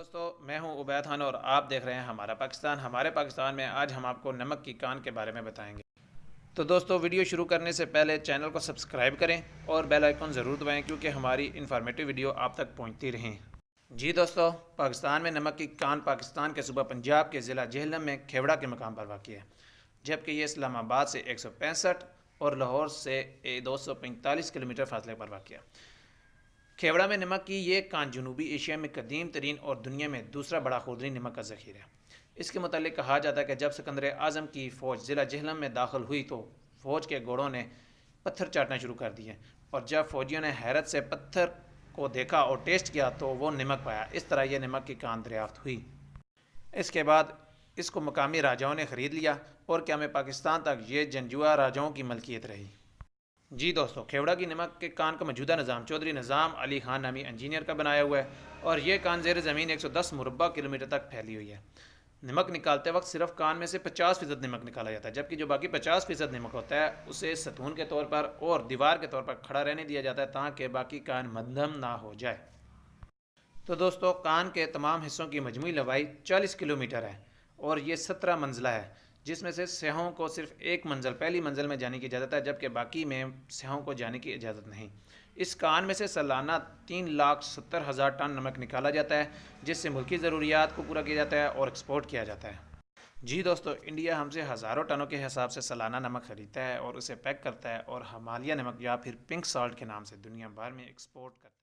دوستو میں ہوں عبید خان اور آپ دیکھ رہے ہیں ہمارا پاکستان۔ ہمارے پاکستان میں آج ہم آپ کو نمک کی کان کے بارے میں بتائیں گے۔ تو دوستو ویڈیو شروع کرنے سے پہلے چینل کو سبسکرائب کریں اور بیل آئیکن ضرور دبائیں کیونکہ ہماری انفارمیٹیو ویڈیو آپ تک پہنچتی رہیں۔ جی دوستو، پاکستان میں نمک کی کان پاکستان کے صوبہ پنجاب کے ضلع جہلم میں کھیوڑا کے مقام پر واقع ہے، جبکہ یہ اسلام آباد سے 165 اور لاہور سے 245 کلومیٹر فاصلے پر واقع ہے۔ کھیوڑا میں نمک کی یہ کان جنوبی ایشیا میں قدیم ترین اور دنیا میں دوسرا بڑا خوردنی نمک کا ذخیرہ ہے۔ اس کے متعلق کہا جاتا ہے کہ جب سکندر اعظم کی فوج ضلع جہلم میں داخل ہوئی تو فوج کے گھوڑوں نے پتھر چاٹنا شروع کر دیے، اور جب فوجیوں نے حیرت سے پتھر کو دیکھا اور ٹیسٹ کیا تو وہ نمک پایا۔ اس طرح یہ نمک کی کان دریافت ہوئی۔ اس کے بعد اس کو مقامی راجاؤں نے خرید لیا اور قیام پاکستان تک یہ جنگجو راجاؤں کی ملکیت رہی۔ جی دوستو، کھیوڑا کی نمک کے کان کا موجودہ نظام چودھری نظام علی خان نامی انجینئر کا بنایا ہوا ہے، اور یہ کان زیر زمین 110 مربع کلومیٹر تک پھیلی ہوئی ہے۔ نمک نکالتے وقت صرف کان میں سے 50% نمک نکالا جاتا ہے، جبکہ جو باقی 50% نمک ہوتا ہے اسے ستون کے طور پر اور دیوار کے طور پر کھڑا رہنے دیا جاتا ہے تاکہ باقی کان مدھم نہ ہو جائے۔ تو دوستو، کان کے تمام حصوں کی مجموعی لمبائی 40 کلومیٹر ہے اور یہ 17 منزلہ ہے، جس میں سے سیاحوں کو صرف ایک منزل پہلی منزل میں جانے کی اجازت ہے، جبکہ باقی میں سیاحوں کو جانے کی اجازت نہیں۔ اس کان میں سے سالانہ 3,70,000 ٹن نمک نکالا جاتا ہے، جس سے ملکی ضروریات کو پورا کیا جاتا ہے اور ایکسپورٹ کیا جاتا ہے۔ جی دوستو، انڈیا ہم سے ہزاروں ٹنوں کے حساب سے سالانہ نمک خریدتا ہے اور اسے پیک کرتا ہے اور ہمالیہ نمک یا پھر پنک سالٹ کے نام سے دنیا بھر میں ایکسپورٹ کرتا ہے۔